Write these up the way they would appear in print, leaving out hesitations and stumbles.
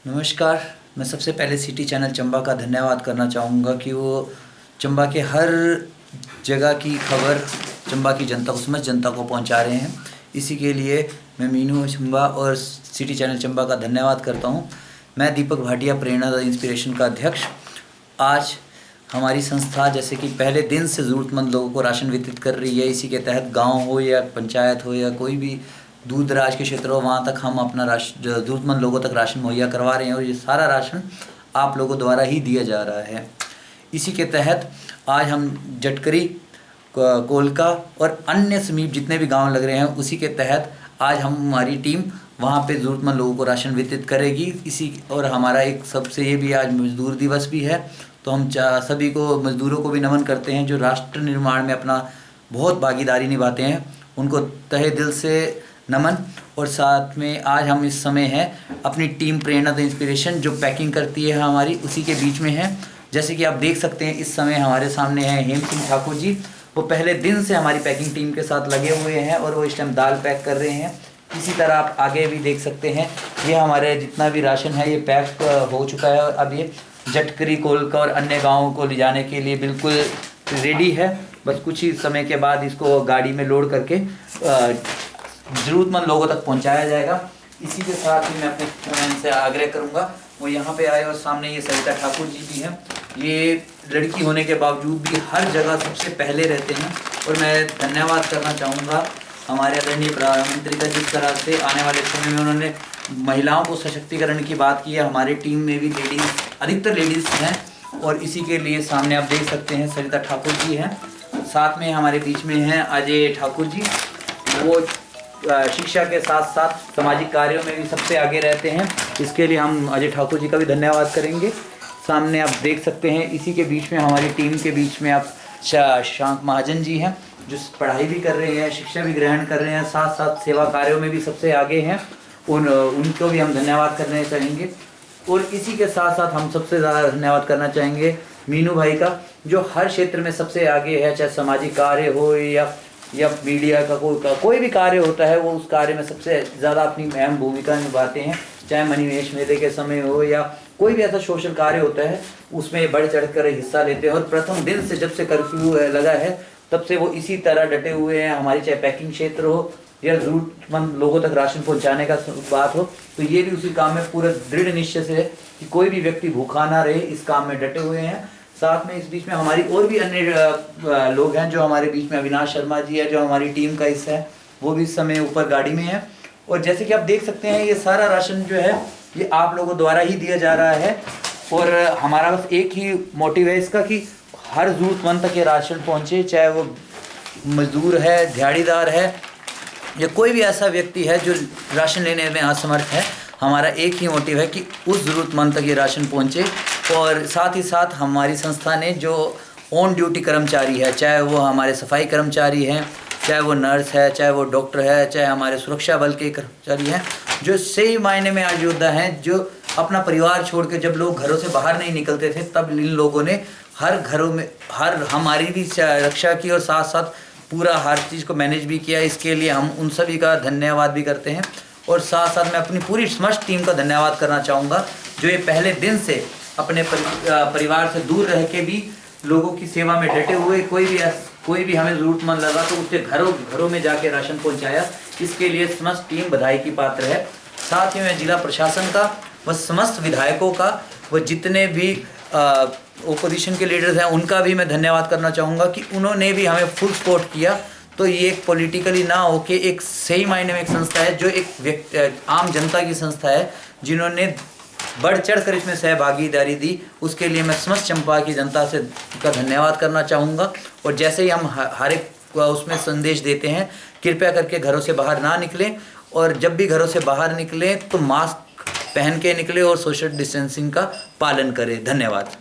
नमस्कार। मैं सबसे पहले सिटी चैनल चंबा का धन्यवाद करना चाहूँगा कि वो चंबा के हर जगह की खबर चंबा की जनता को, समस्त जनता को पहुँचा रहे हैं। इसी के लिए मैं मीनू चंबा और सिटी चैनल चंबा का धन्यवाद करता हूँ। मैं दीपक भाटिया, प्रेरणा द इंस्पिरेशन का अध्यक्ष। आज हमारी संस्था जैसे कि पहले दिन से ज़रूरतमंद लोगों को राशन वितरित कर रही है। इसी के तहत गांव हो या पंचायत हो या कोई भी दूर दराज के क्षेत्र हो, वहाँ तक हम अपना ज़रूरतमंद लोगों तक राशन मुहैया करवा रहे हैं और ये सारा राशन आप लोगों द्वारा ही दिया जा रहा है। इसी के तहत आज हम जटकरी, कोलका और अन्य समीप जितने भी गांव लग रहे हैं, उसी के तहत आज हमारी टीम वहाँ पे ज़रूरतमंद लोगों को राशन वितरित करेगी। इसी और हमारा एक सबसे ये भी आज मजदूर दिवस भी है, तो हम सभी को मज़दूरों को भी नमन करते हैं जो राष्ट्र निर्माण में अपना बहुत भागीदारी निभाते हैं। उनको तहे दिल से नमन। और साथ में आज हम इस समय हैं अपनी टीम प्रेरणा द इंस्पिरेशन जो पैकिंग करती है हमारी, उसी के बीच में है। जैसे कि आप देख सकते हैं इस समय हमारे सामने हैं हेम सिंह ठाकुर जी। वो पहले दिन से हमारी पैकिंग टीम के साथ लगे हुए हैं और वो इस टाइम दाल पैक कर रहे हैं। इसी तरह आप आगे भी देख सकते हैं, ये हमारे जितना भी राशन है ये पैक हो चुका है और अब ये जटकरी, कोलका और अन्य गाँवों को ले जाने के लिए बिल्कुल रेडी है। बस कुछ ही समय के बाद इसको गाड़ी में लोड करके ज़रूरतमंद लोगों तक पहुंचाया जाएगा। इसी के साथ ही मैं अपने फ्रेंड से आग्रह करूंगा वो यहाँ पे आए। और सामने ये सरिता ठाकुर जी भी हैं। ये लड़की होने के बावजूद भी हर जगह सबसे पहले रहते हैं और मैं धन्यवाद करना चाहूँगा हमारे आदरणीय प्रधानमंत्री का, जिस तरह से आने वाले समय में उन्होंने महिलाओं को सशक्तिकरण की बात की है। हमारी टीम में भी लेडीज़, अधिकतर लेडीज़ हैं और इसी के लिए सामने आप देख सकते हैं सरिता ठाकुर जी हैं। साथ में हमारे बीच में हैं अजय ठाकुर जी। वो शिक्षा के साथ साथ सामाजिक कार्यों में भी सबसे आगे रहते हैं। इसके लिए हम अजय ठाकुर जी का भी धन्यवाद करेंगे। सामने आप देख सकते हैं इसी के बीच में हमारी टीम के बीच में आप शांत महाजन जी हैं। जो पढ़ाई भी कर रहे हैं, शिक्षा भी ग्रहण कर रहे हैं, साथ साथ सेवा कार्यों में भी सबसे आगे हैं, उनको भी हम धन्यवाद करने चाहेंगे। और इसी के साथ साथ हम सबसे ज़्यादा धन्यवाद करना चाहेंगे मीनू भाई का, जो हर क्षेत्र में सबसे आगे है, चाहे सामाजिक कार्य हो या मीडिया का कोई भी कार्य होता है, वो उस कार्य में सबसे ज़्यादा अपनी अहम भूमिका निभाते हैं। चाहे मणिमहेश मेले के समय हो या कोई भी ऐसा सोशल कार्य होता है, उसमें बढ़ चढ़ कर हिस्सा लेते हैं। और प्रथम दिन से जब से कर्फ्यू लगा है तब से वो इसी तरह डटे हुए हैं। हमारी चाहे पैकिंग क्षेत्र हो या ज़रूरतमंद लोगों तक राशन पहुंचाने का बात हो, तो ये भी उसी काम में पूरे दृढ़ निश्चय से है कि कोई भी व्यक्ति भूखा ना रहे, इस काम में डटे हुए हैं। साथ में इस बीच में हमारी और भी अन्य लोग हैं जो हमारे बीच में, अविनाश शर्मा जी है जो हमारी टीम का हिस्सा है, वो भी इस समय ऊपर गाड़ी में है। और जैसे कि आप देख सकते हैं, ये सारा राशन जो है ये आप लोगों द्वारा ही दिया जा रहा है। और हमारा बस एक ही मोटिव है इसका कि हर ज़रूरतमंद तक ये राशन पहुँचे, चाहे वो मजदूर है, दिहाड़ीदार है या कोई भी ऐसा व्यक्ति है जो राशन लेने में असमर्थ है। हमारा एक ही मोटिव है कि उस ज़रूरतमंद तक ये राशन पहुँचे। और साथ ही साथ हमारी संस्था ने जो ऑन ड्यूटी कर्मचारी है, चाहे वो हमारे सफाई कर्मचारी हैं, चाहे वो नर्स है, चाहे वो डॉक्टर है, चाहे हमारे सुरक्षा बल के कर्मचारी हैं, जो सही मायने में आज योद्धा हैं, जो अपना परिवार छोड़ के जब लोग घरों से बाहर नहीं निकलते थे, तब इन लोगों ने हर घरों में हमारी भी रक्षा की और साथ साथ पूरा हर चीज़ को मैनेज भी किया। इसके लिए हम उन सभी का धन्यवाद भी करते हैं। और साथ साथ मैं अपनी पूरी समस्त टीम का धन्यवाद करना चाहूँगा, जो ये पहले दिन से अपने परिवार से दूर रह के भी लोगों की सेवा में डटे हुए, कोई भी हमें ज़रूरतमंद लगा तो उसके घरों में जाके राशन पहुंचाया। इसके लिए समस्त टीम बधाई की पात्र है। साथ ही मैं जिला प्रशासन का व समस्त विधायकों का व जितने भी ओपोजिशन के लीडर्स हैं उनका भी मैं धन्यवाद करना चाहूँगा कि उन्होंने भी हमें फुल सपोर्ट किया। तो ये एक पॉलिटिकली ना होके एक सही मायने में एक संस्था है, जो एक आम जनता की संस्था है, जिन्होंने बढ़ चढ़ कर इसमें सहभागीदारी दी। उसके लिए मैं समस्त चंपा की जनता से का धन्यवाद करना चाहूँगा। और जैसे ही हम हर एक उसमें संदेश देते हैं, कृपया करके घरों से बाहर ना निकलें, और जब भी घरों से बाहर निकलें तो मास्क पहन के निकले और सोशल डिस्टेंसिंग का पालन करें। धन्यवाद।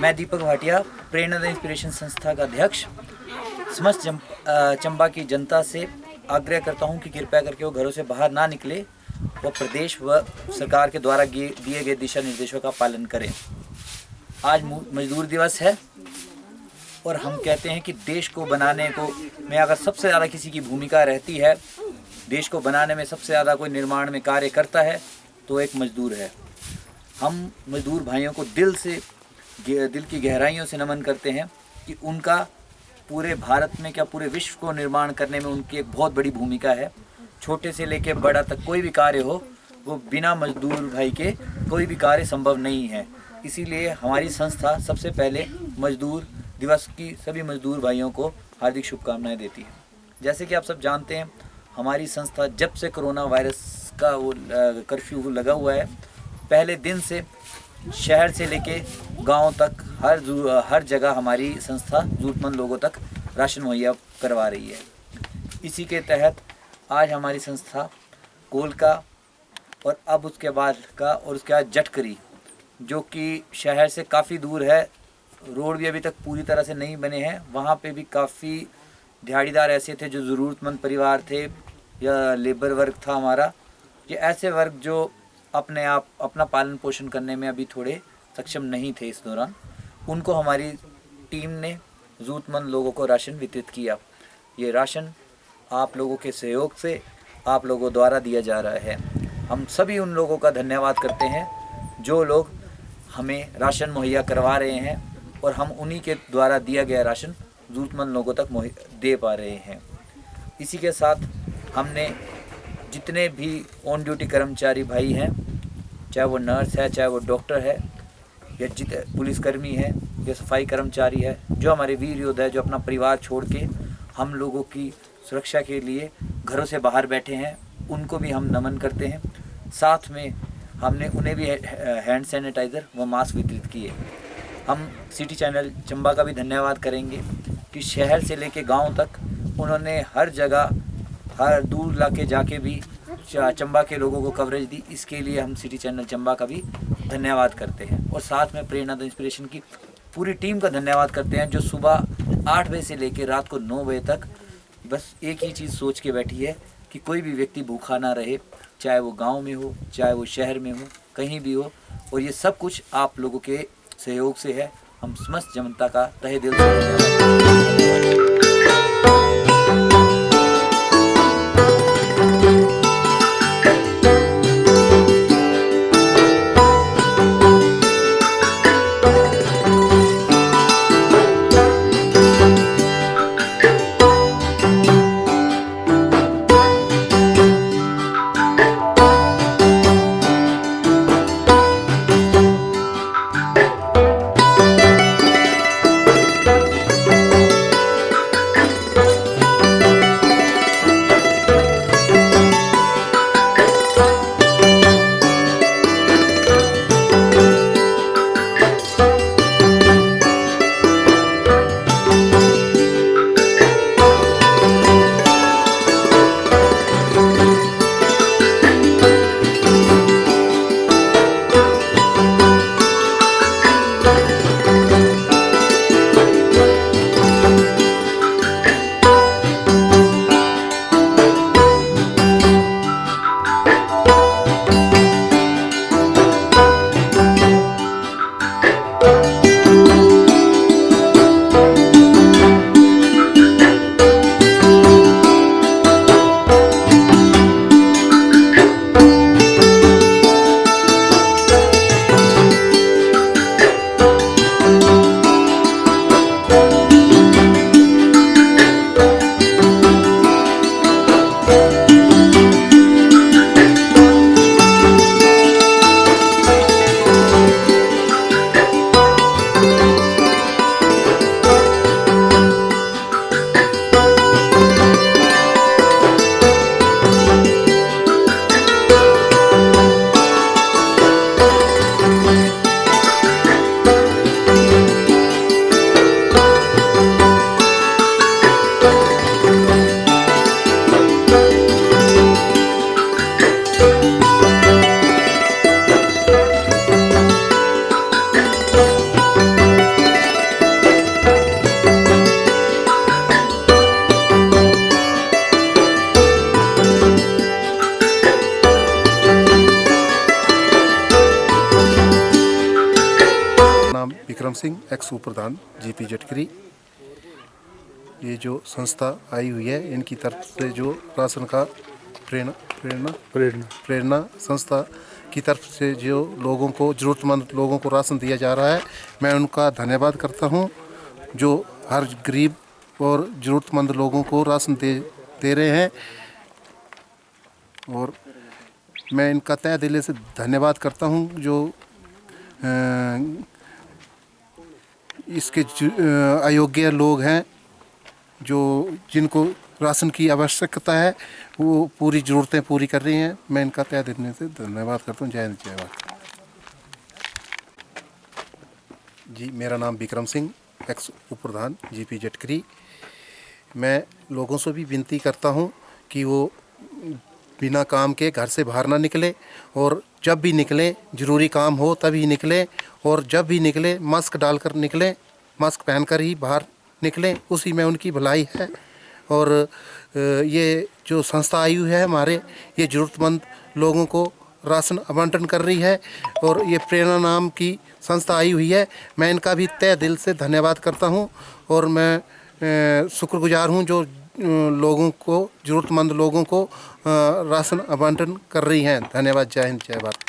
मैं दीपक भाटिया, प्रेरणा द इंस्पिरेशन संस्था का अध्यक्ष, समस्त चंबा की जनता से आग्रह करता हूं कि कृपया करके वो घरों से बाहर ना निकले, वो प्रदेश व सरकार के द्वारा दिए गए दिशा निर्देशों का पालन करें। आज मजदूर दिवस है और हम कहते हैं कि देश को बनाने को में अगर सबसे ज़्यादा किसी की भूमिका रहती है, देश को बनाने में सबसे ज़्यादा कोई निर्माण में कार्य करता है तो एक मजदूर है। हम मजदूर भाइयों को दिल की गहराइयों से नमन करते हैं कि उनका पूरे भारत में क्या पूरे विश्व को निर्माण करने में उनकी एक बहुत बड़ी भूमिका है। छोटे से लेकर बड़ा तक कोई भी कार्य हो, वो बिना मजदूर भाई के कोई भी कार्य संभव नहीं है। इसीलिए हमारी संस्था सबसे पहले मजदूर दिवस की सभी मजदूर भाइयों को हार्दिक शुभकामनाएं देती है। जैसे कि आप सब जानते हैं, हमारी संस्था जब से कोरोना वायरस का वो कर्फ्यू लगा हुआ है, पहले दिन से शहर से लेके गांव तक हर जगह हमारी संस्था ज़रूरतमंद लोगों तक राशन मुहैया करवा रही है। इसी के तहत आज हमारी संस्था कोलका और अब उसके बाद जटकरी, जो कि शहर से काफ़ी दूर है, रोड भी अभी तक पूरी तरह से नहीं बने हैं, वहाँ पे भी काफ़ी दिहाड़ीदार ऐसे थे जो ज़रूरतमंद परिवार थे या लेबर वर्ग था हमारा, ये ऐसे वर्ग जो अपना पालन पोषण करने में अभी थोड़े सक्षम नहीं थे इस दौरान, उनको हमारी टीम ने ज़रूरतमंद लोगों को राशन वितरित किया। ये राशन आप लोगों के सहयोग से आप लोगों द्वारा दिया जा रहा है। हम सभी उन लोगों का धन्यवाद करते हैं जो लोग हमें राशन मुहैया करवा रहे हैं और हम उन्हीं के द्वारा दिया गया राशन ज़रूरतमंद लोगों तक दे पा रहे हैं। इसी के साथ हमने जितने भी ऑन ड्यूटी कर्मचारी भाई हैं, चाहे वो नर्स है, चाहे वो डॉक्टर है, या पुलिसकर्मी है, या सफाई कर्मचारी है, जो हमारे वीर योद्धा है, जो अपना परिवार छोड़ के हम लोगों की सुरक्षा के लिए घरों से बाहर बैठे हैं, उनको भी हम नमन करते हैं। साथ में हमने उन्हें भी हैंड सैनिटाइज़र व मास्क वितरित किए। हम सिटी चैनल चंबा का भी धन्यवाद करेंगे कि शहर से लेके गांव तक उन्होंने हर जगह हर दूर इलाके जाके भी चंबा के लोगों को कवरेज दी। इसके लिए हम सिटी चैनल चंबा का भी धन्यवाद करते हैं और साथ में प्रेरणा द इंस्पिरेशन की पूरी टीम का धन्यवाद करते हैं, जो सुबह 8 बजे से लेकर रात को 9 बजे तक बस एक ही चीज़ सोच के बैठी है कि कोई भी व्यक्ति भूखा ना रहे, चाहे वो गांव में हो, चाहे वो शहर में हो, कहीं भी हो। और ये सब कुछ आप लोगों के सहयोग से है। हम समस्त जनता का तहे दिल से धन्यवाद। विक्रम सिंह, एक्स उप प्रधान जीपी जटकरी। ये जो संस्था आई हुई है, इनकी तरफ से जो राशन का प्रेरणा संस्था की तरफ से जो लोगों को, ज़रूरतमंद लोगों को राशन दिया जा रहा है, मैं उनका धन्यवाद करता हूं। जो हर गरीब और ज़रूरतमंद लोगों को राशन दे रहे हैं, और मैं इनका तहे दिल से धन्यवाद करता हूं। जो इसके अयोग्य लोग हैं, जिनको राशन की आवश्यकता है, वो पूरी ज़रूरतें पूरी कर रही हैं। मैं इनका तहे दिल से धन्यवाद करता हूँ। जय हिंद, जय भारत। जी, मेरा नाम विक्रम सिंह, एक्स उप प्रधान जीपी जटकरी। मैं लोगों से भी विनती करता हूं कि वो बिना काम के घर से बाहर ना निकले, और जब भी निकलें ज़रूरी काम हो तभी निकलें, और जब भी निकलें मास्क डालकर निकलें, मास्क पहनकर ही बाहर निकलें, उसी में उनकी भलाई है। और ये जो संस्था आई हुई है हमारे, ये ज़रूरतमंद लोगों को राशन आवंटन कर रही है, और ये प्रेरणा नाम की संस्था आई हुई है। मैं इनका भी तहे दिल से धन्यवाद करता हूं, और मैं शुक्रगुजार हूं जो लोगों को, ज़रूरतमंद लोगों को राशन आवंटन कर रही हैं। धन्यवाद। जय हिंद, जय भारत।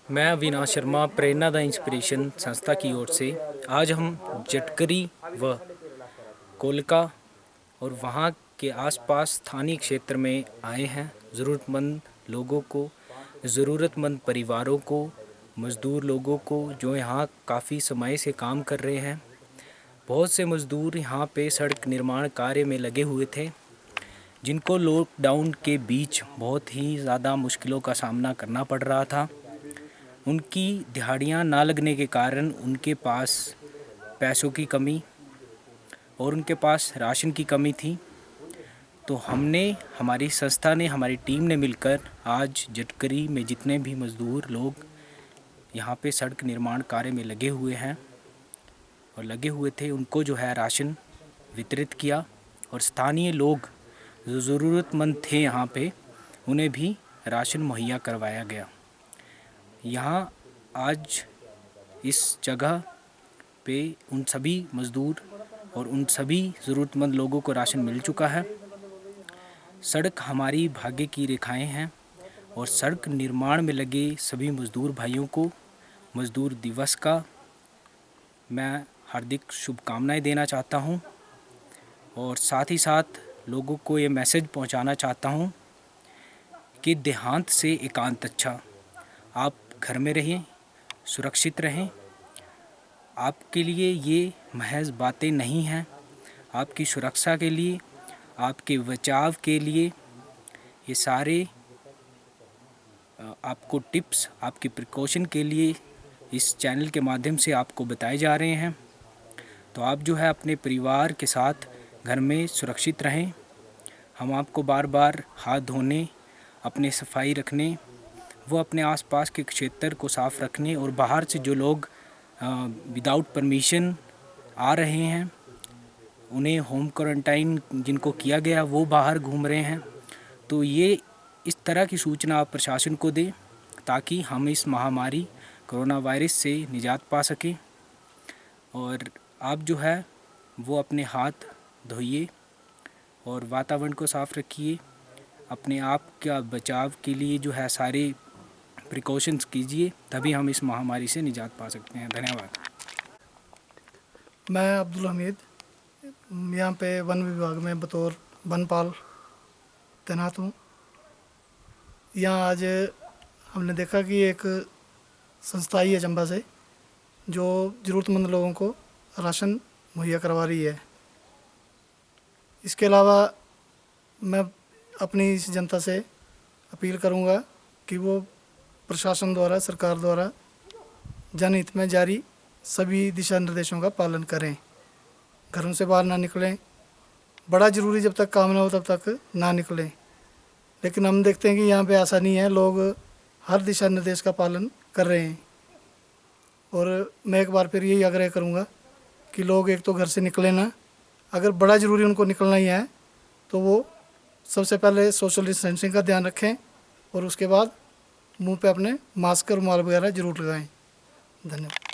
मैं अविनाश शर्मा, प्रेरणा द इंस्पिरेशन संस्था की ओर से आज हम जटकरी व कोलका और वहाँ के आसपास स्थानीय क्षेत्र में आए हैं। ज़रूरतमंद लोगों को, ज़रूरतमंद परिवारों को, मज़दूर लोगों को जो यहाँ काफ़ी समय से काम कर रहे हैं, बहुत से मज़दूर यहाँ पे सड़क निर्माण कार्य में लगे हुए थे, जिनको लॉकडाउन के बीच बहुत ही ज़्यादा मुश्किलों का सामना करना पड़ रहा था। उनकी दिहाड़ियाँ ना लगने के कारण उनके पास पैसों की कमी और उनके पास राशन की कमी थी। तो हमारी संस्था ने, हमारी टीम ने मिलकर आज जटकरी में जितने भी मज़दूर लोग यहाँ पे सड़क निर्माण कार्य में लगे हुए हैं और लगे हुए थे, उनको जो है राशन वितरित किया। और स्थानीय लोग जो ज़रूरतमंद थे यहाँ पे, उन्हें भी राशन मुहैया करवाया गया। यहाँ आज इस जगह पे उन सभी मज़दूर और उन सभी ज़रूरतमंद लोगों को राशन मिल चुका है। सड़क हमारी भाग्य की रेखाएं हैं और सड़क निर्माण में लगे सभी मज़दूर भाइयों को मज़दूर दिवस का मैं हार्दिक शुभकामनाएं देना चाहता हूं। और साथ ही साथ लोगों को ये मैसेज पहुंचाना चाहता हूं कि देहांत से एकांत अच्छा। आप घर में रहें, सुरक्षित रहें। आपके लिए ये महज बातें नहीं हैं, आपकी सुरक्षा के लिए, आपके बचाव के लिए ये सारे आपको टिप्स, आपकी प्रिकॉशन के लिए इस चैनल के माध्यम से आपको बताए जा रहे हैं। तो आप जो है अपने परिवार के साथ घर में सुरक्षित रहें। हम आपको बार बार हाथ धोने, अपने सफाई रखने, वो अपने आसपास के क्षेत्र को साफ़ रखने और बाहर से जो लोग विदाउट परमिशन आ रहे हैं, उन्हें होम क्वारंटाइन जिनको किया गया वो बाहर घूम रहे हैं, तो ये इस तरह की सूचना आप प्रशासन को दें ताकि हम इस महामारी कोरोना वायरस से निजात पा सकें। और आप जो है वो अपने हाथ धोइए और वातावरण को साफ़ रखिए। अपने आप का बचाव के लिए जो है सारे प्रिकॉशंस कीजिए, तभी हम इस महामारी से निजात पा सकते हैं। धन्यवाद। मैं अब्दुल हमीद यहाँ पे वन विभाग में बतौर वनपाल तैनात हूँ। यहाँ आज हमने देखा कि एक संस्था आई है चंबा से जो ज़रूरतमंद लोगों को राशन मुहैया करवा रही है। इसके अलावा मैं अपनी इस जनता से अपील करूँगा कि वो प्रशासन द्वारा, सरकार द्वारा जनहित में जारी सभी दिशा निर्देशों का पालन करें। घरों से बाहर ना निकलें, बड़ा ज़रूरी जब तक काम ना हो तब तक ना निकलें। लेकिन हम देखते हैं कि यहाँ पे ऐसा नहीं है, लोग हर दिशा निर्देश का पालन कर रहे हैं। और मैं एक बार फिर यही आग्रह करूँगा कि लोग एक तो घर से निकलें ना, अगर बड़ा ज़रूरी उनको निकलना ही है तो वो सबसे पहले सोशल डिस्टेंसिंग का ध्यान रखें और उसके बाद मुंह पे अपने मास्क और रुमाल वगैरह ज़रूर लगाएं। धन्यवाद।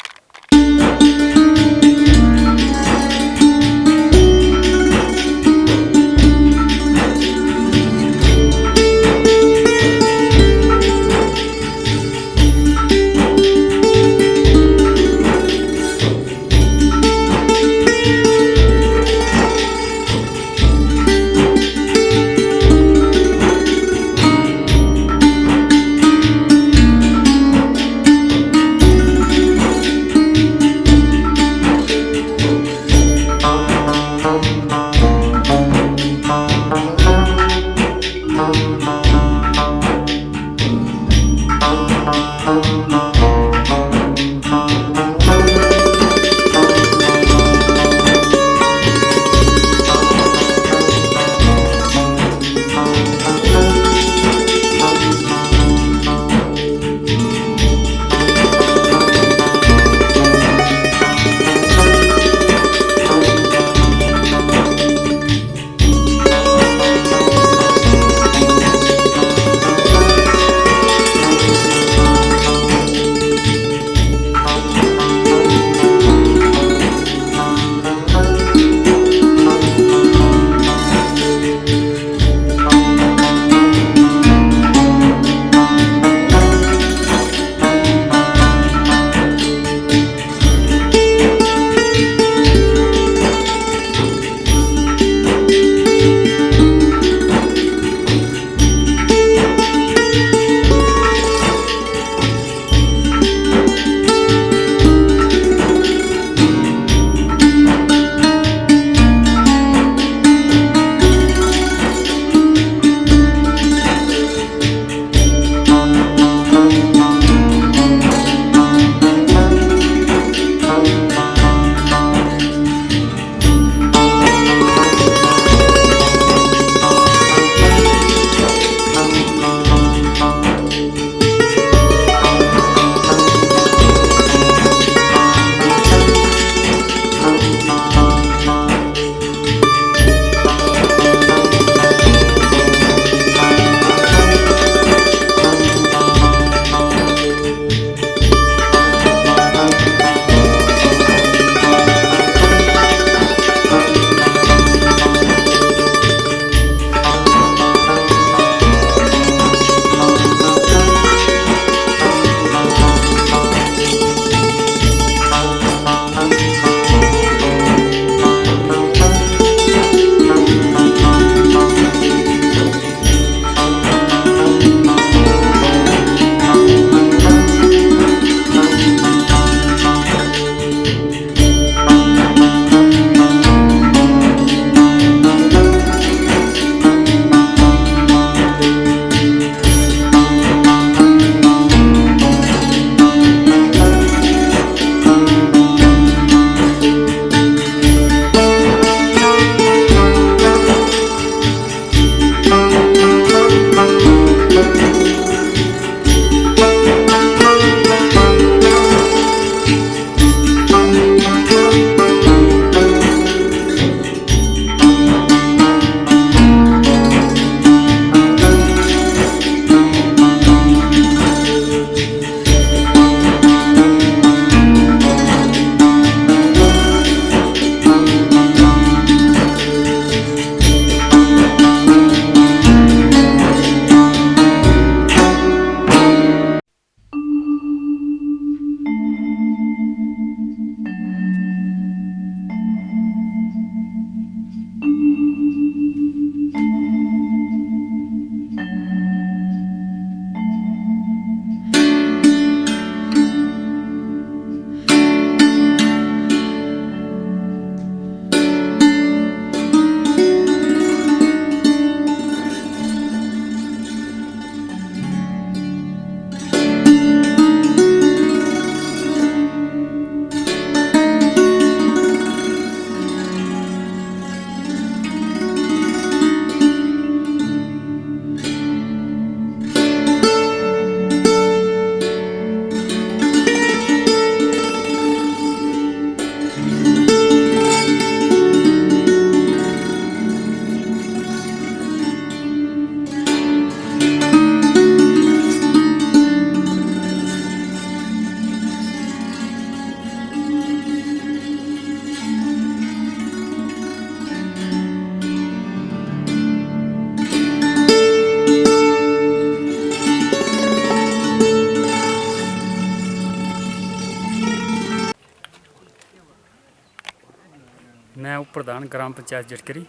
मैं उप प्रधान ग्राम पंचायत जटकरी।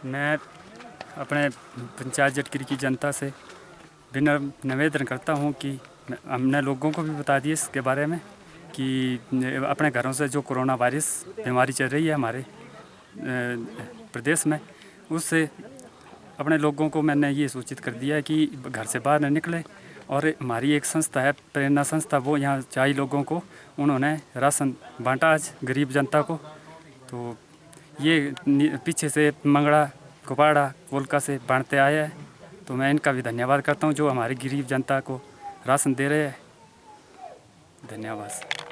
मैं अपने पंचायत जटकरी की जनता से निवेदन करता हूँ कि हमने लोगों को भी बता दिए इसके बारे में कि अपने घरों से जो कोरोना वायरस बीमारी चल रही है हमारे प्रदेश में, उससे अपने लोगों को मैंने ये सूचित कर दिया है कि घर से बाहर न निकले। और हमारी एक संस्था है प्रेरणा संस्था, वो यहाँ 40 लोगों को उन्होंने राशन बांटा आज गरीब जनता को। तो ये पीछे से मंगड़ा कुपाड़ा कोलका से बांटते आया है, तो मैं इनका भी धन्यवाद करता हूँ जो हमारी गरीब जनता को राशन दे रहे हैं। धन्यवाद।